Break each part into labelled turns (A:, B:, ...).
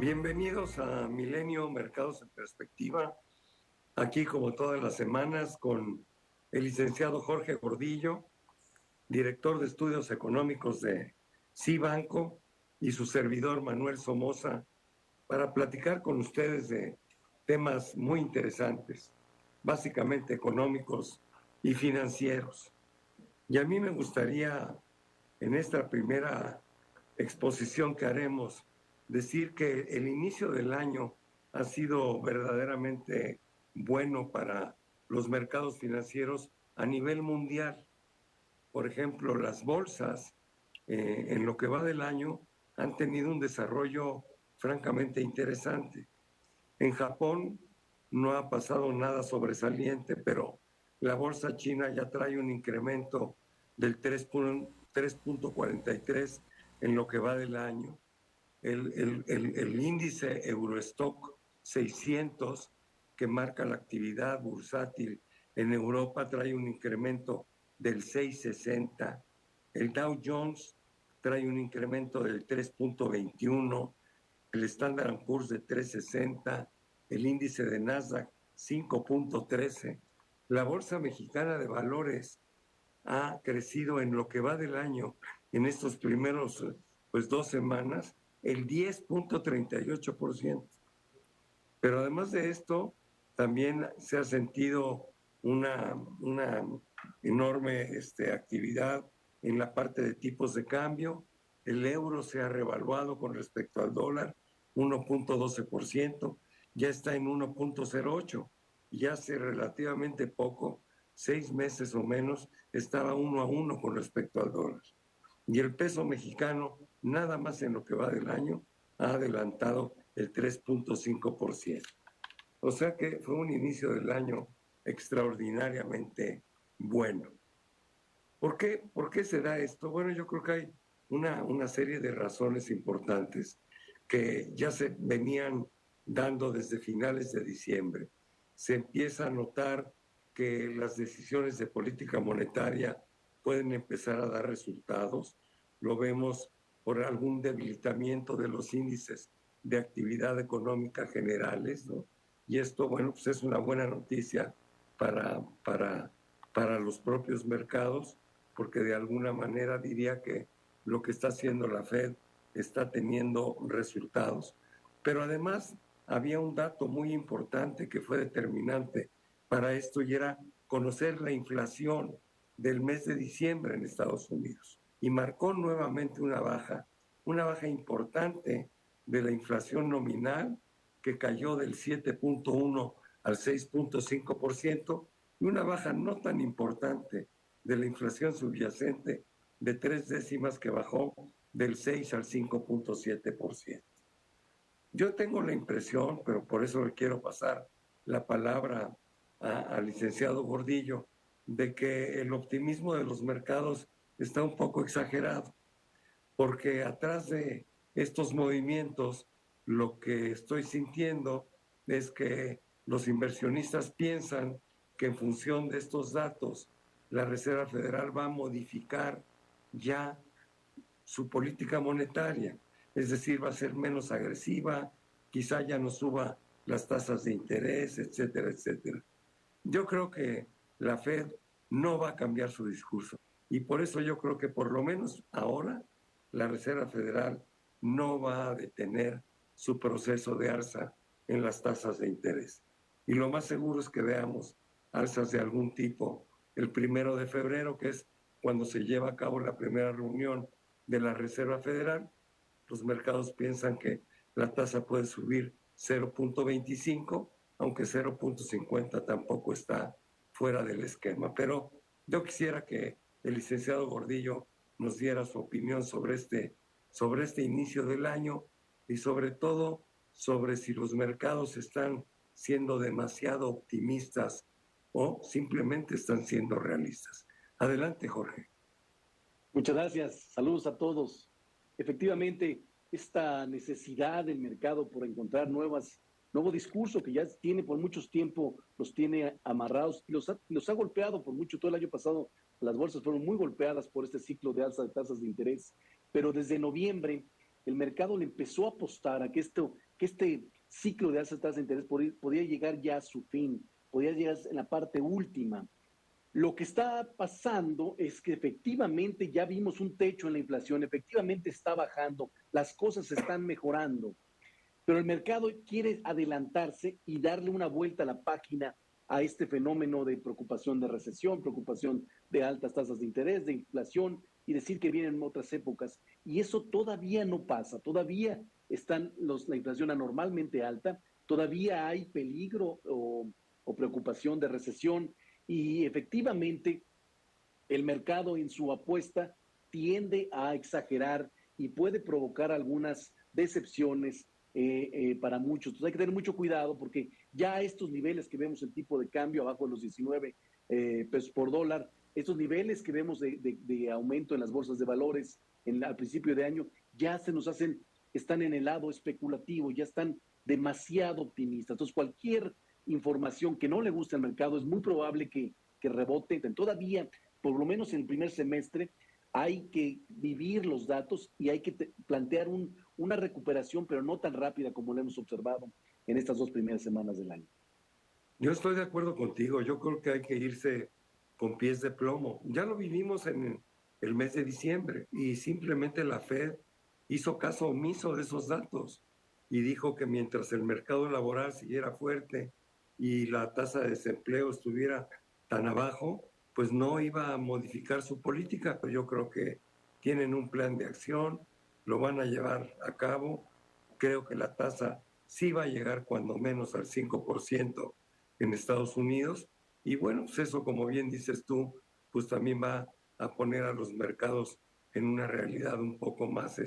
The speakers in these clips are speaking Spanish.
A: Bienvenidos a Milenio Mercados en Perspectiva, aquí como todas las semanas con el licenciado Jorge Gordillo, director de estudios económicos de Cibanco, y su servidor Manuel Somoza, para platicar con ustedes de temas muy interesantes, básicamente económicos y financieros. Y a mí me gustaría, en esta primera exposición que haremos, decir que el inicio del año ha sido verdaderamente bueno para los mercados financieros a nivel mundial. Por ejemplo, las bolsas, en lo que va del año, han tenido un desarrollo francamente interesante. En Japón no ha pasado nada sobresaliente, pero la bolsa china ya trae un incremento del 3.43 en lo que va del año. El índice Eurostock 600, que marca la actividad bursátil en Europa, trae un incremento del 6,60. El Dow Jones trae un incremento del 3.21, el Standard & Poor's de 3,60, el índice de Nasdaq 5.13. La Bolsa Mexicana de Valores ha crecido en lo que va del año, en estos primeros 2 semanas, el 10.38%. Pero además de esto, también se ha sentido una enorme actividad en la parte de tipos de cambio. El euro se ha revaluado con respecto al dólar 1.12%, ya está en 1.08, y hace relativamente poco, 6 meses o menos, estaba 1-1 con respecto al dólar. Y el peso mexicano, nada más en lo que va del año, ha adelantado el 3.5%. O sea que fue un inicio del año extraordinariamente bueno. ¿Por qué se da esto? Bueno, yo creo que hay una serie de razones importantes que ya se venían dando desde finales de diciembre. Se empieza a notar que las decisiones de política monetaria pueden empezar a dar resultados. Lo vemos por algún debilitamiento de los índices de actividad económica generales, ¿no? Y esto, bueno, pues es una buena noticia para los propios mercados, porque de alguna manera diría que lo que está haciendo la Fed está teniendo resultados. Pero además había un dato muy importante que fue determinante para esto, y era conocer la inflación del mes de diciembre en Estados Unidos. Y marcó nuevamente una baja importante de la inflación nominal, que cayó del 7.1 al 6.5%, y una baja no tan importante de la inflación subyacente de 3 décimas, que bajó del 6 al 5.7%. Yo tengo la impresión, pero por eso le quiero pasar la palabra al licenciado Gordillo, de que el optimismo de los mercados está un poco exagerado, porque atrás de estos movimientos lo que estoy sintiendo es que los inversionistas piensan que en función de estos datos la Reserva Federal va a modificar ya su política monetaria, es decir, va a ser menos agresiva, quizá ya no suba las tasas de interés, etcétera, etcétera. Yo creo que la Fed no va a cambiar su discurso, y por eso yo creo que por lo menos ahora la Reserva Federal no va a detener su proceso de alza en las tasas de interés. Y lo más seguro es que veamos alzas de algún tipo el 1 de febrero, que es cuando se lleva a cabo la primera reunión de la Reserva Federal. Los mercados piensan que la tasa puede subir 0.25, aunque 0.50 tampoco está fuera del esquema. Pero yo quisiera que el licenciado Gordillo nos diera su opinión sobre este inicio del año, y sobre todo sobre si los mercados están siendo demasiado optimistas o simplemente están siendo realistas. Adelante, Jorge.
B: Muchas gracias. Saludos a todos. Efectivamente, esta necesidad del mercado por encontrar nuevo discurso que ya tiene por mucho tiempo, los tiene amarrados y los ha golpeado por mucho. Todo el año pasado las bolsas fueron muy golpeadas por este ciclo de alza de tasas de interés, pero desde noviembre el mercado le empezó a apostar a que que este ciclo de alzas tasas de interés podía llegar ya a su fin, podía llegar en la parte última. Lo que está pasando es que efectivamente ya vimos un techo en la inflación, efectivamente está bajando, las cosas se están mejorando, pero el mercado quiere adelantarse y darle una vuelta a la página a este fenómeno de preocupación de recesión, preocupación de altas tasas de interés, de inflación y decir que vienen otras épocas. Y eso todavía no pasa, todavía están la inflación anormalmente alta, todavía hay peligro o preocupación de recesión y efectivamente el mercado en su apuesta tiende a exagerar y puede provocar algunas decepciones para muchos. Entonces hay que tener mucho cuidado porque ya estos niveles que vemos el tipo de cambio abajo de los 19 pesos por dólar, estos niveles que vemos de aumento en las bolsas de valores al principio de año, ya se nos hacen, están en el lado especulativo, ya están demasiado optimistas. Entonces cualquier información que no le guste al mercado es muy probable que rebote. Todavía, por lo menos en el primer semestre, hay que vivir los datos y hay que plantear una recuperación, pero no tan rápida como lo hemos observado en estas 2 primeras semanas del año.
A: Yo estoy de acuerdo contigo. Yo creo que hay que irse con pies de plomo. Ya lo vivimos en el mes de diciembre y simplemente la Fed hizo caso omiso de esos datos y dijo que mientras el mercado laboral siguiera fuerte y la tasa de desempleo estuviera tan abajo, pues no iba a modificar su política. Pero yo creo que tienen un plan de acción, lo van a llevar a cabo. Creo que la tasa sí va a llegar cuando menos al 5% en Estados Unidos. Y bueno, pues eso, como bien dices tú, pues también va a poner a los mercados en una realidad un poco más,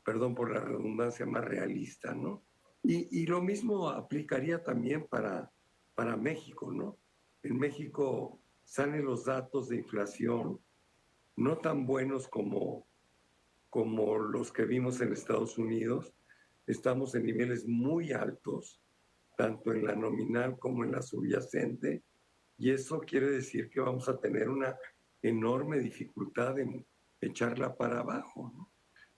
A: perdón por la redundancia, más realista, ¿no? Y lo mismo aplicaría también para México, ¿no? En México salen los datos de inflación no tan buenos como los que vimos en Estados Unidos. Estamos en niveles muy altos, tanto en la nominal como en la subyacente, y eso quiere decir que vamos a tener una enorme dificultad en echarla para abajo, ¿no?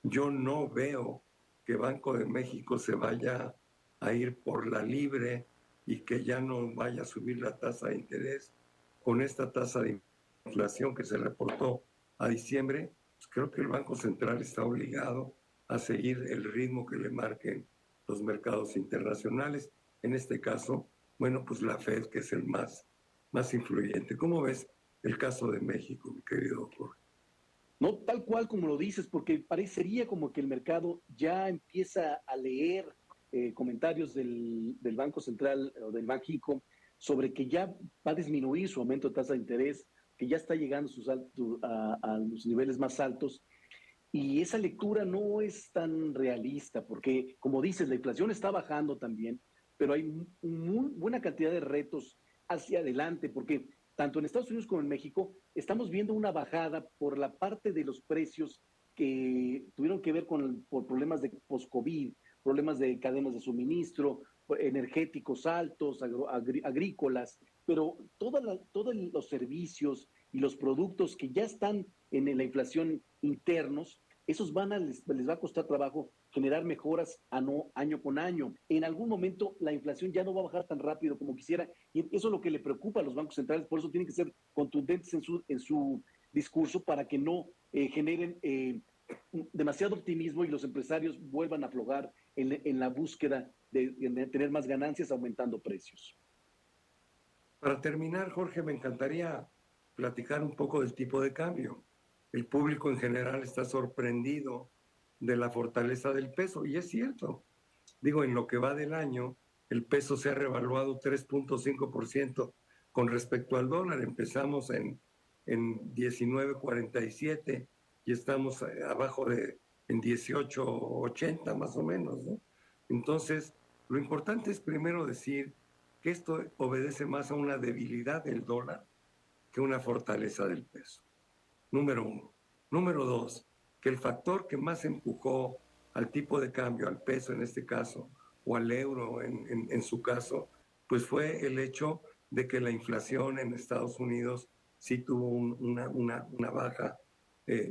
A: Yo no veo que Banco de México se vaya a ir por la libre y que ya no vaya a subir la tasa de interés con esta tasa de inflación que se reportó a diciembre. Pues creo que el Banco Central está obligado a seguir el ritmo que le marquen los mercados internacionales. En este caso, bueno, pues la Fed, que es el más influyente. ¿Cómo ves el caso de México, mi querido Jorge?
B: No tal cual como lo dices, porque parecería como que el mercado ya empieza a leer comentarios del Banco Central o del Banxico sobre que ya va a disminuir su aumento de tasa de interés, que ya está llegando a los niveles más altos. Y esa lectura no es tan realista, porque como dices, la inflación está bajando también, pero hay muy buena cantidad de retos hacia adelante, porque tanto en Estados Unidos como en México estamos viendo una bajada por la parte de los precios que tuvieron que ver por problemas de post-COVID, problemas de cadenas de suministro, energéticos altos, agrícolas, pero todos los servicios y los productos que ya están en la inflación internos, esos les va a costar trabajo generar mejoras año con año. En algún momento la inflación ya no va a bajar tan rápido como quisiera y eso es lo que le preocupa a los bancos centrales, por eso tienen que ser contundentes en su discurso para que no generen demasiado optimismo y los empresarios vuelvan a aflojar en la búsqueda de tener más ganancias aumentando precios.
A: Para terminar, Jorge, me encantaría platicar un poco del tipo de cambio. El público en general está sorprendido de la fortaleza del peso, y es cierto. Digo, en lo que va del año, el peso se ha revaluado 3.5% con respecto al dólar. Empezamos en 19.47 y estamos abajo en 18.80 más o menos, ¿no? Entonces, lo importante es primero decir que esto obedece más a una debilidad del dólar que una fortaleza del peso. Número uno. Número dos, que el factor que más empujó al tipo de cambio, al peso en este caso, o al euro en su caso, pues fue el hecho de que la inflación en Estados Unidos sí tuvo una baja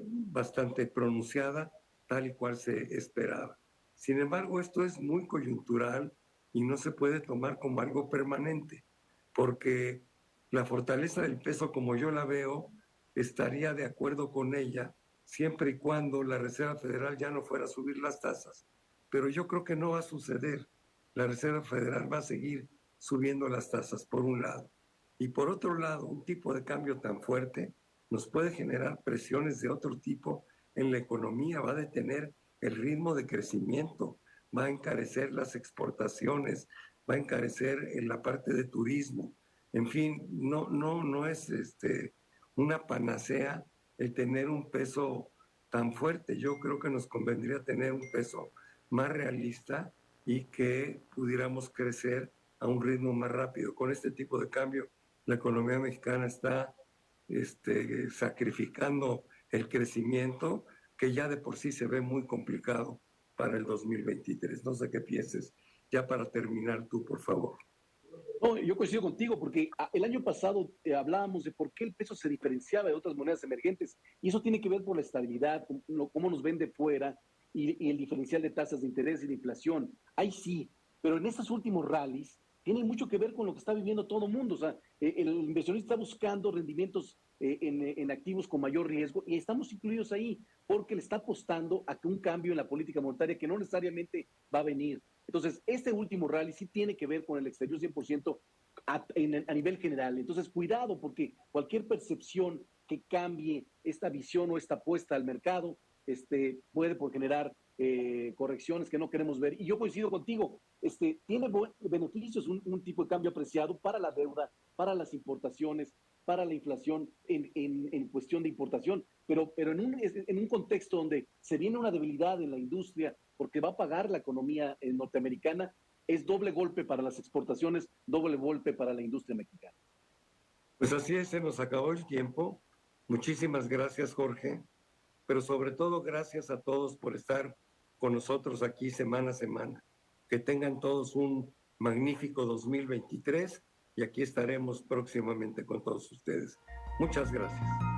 A: bastante pronunciada, tal y cual se esperaba. Sin embargo, esto es muy coyuntural y no se puede tomar como algo permanente, porque la fortaleza del peso, como yo la veo, estaría de acuerdo con ella siempre y cuando la Reserva Federal ya no fuera a subir las tasas. Pero yo creo que no va a suceder. La Reserva Federal va a seguir subiendo las tasas, por un lado. Y por otro lado, un tipo de cambio tan fuerte nos puede generar presiones de otro tipo en la economía, va a detener el ritmo de crecimiento, va a encarecer las exportaciones, va a encarecer en la parte de turismo. En fin, no es una panacea el tener un peso tan fuerte. Yo creo que nos convendría tener un peso más realista y que pudiéramos crecer a un ritmo más rápido. Con este tipo de cambio, la economía mexicana está sacrificando el crecimiento que ya de por sí se ve muy complicado para el 2023. No sé qué pienses. Ya para terminar tú, por favor.
B: No, yo coincido contigo porque el año pasado hablábamos de por qué el peso se diferenciaba de otras monedas emergentes y eso tiene que ver por la estabilidad, cómo nos ven de fuera y el diferencial de tasas de interés y de inflación. Ahí sí, pero en estos últimos rallies tiene mucho que ver con lo que está viviendo todo el mundo. O sea, el inversionista está buscando rendimientos en activos con mayor riesgo y estamos incluidos ahí porque le está apostando a que un cambio en la política monetaria que no necesariamente va a venir. Entonces, este último rally sí tiene que ver con el exterior 100% a nivel general. Entonces, cuidado, porque cualquier percepción que cambie esta visión o esta apuesta al mercado puede por generar correcciones que no queremos ver. Y yo coincido contigo, tiene beneficios un tipo de cambio apreciado para la deuda, para las importaciones, para la inflación en cuestión de importación, pero en un contexto donde se viene una debilidad en la industria porque va a pagar la economía norteamericana, es doble golpe para las exportaciones, doble golpe para la industria mexicana.
A: Pues así es, se nos acabó el tiempo. Muchísimas gracias, Jorge, pero sobre todo gracias a todos por estar con nosotros aquí semana a semana. Que tengan todos un magnífico 2023 y aquí estaremos próximamente con todos ustedes. Muchas gracias.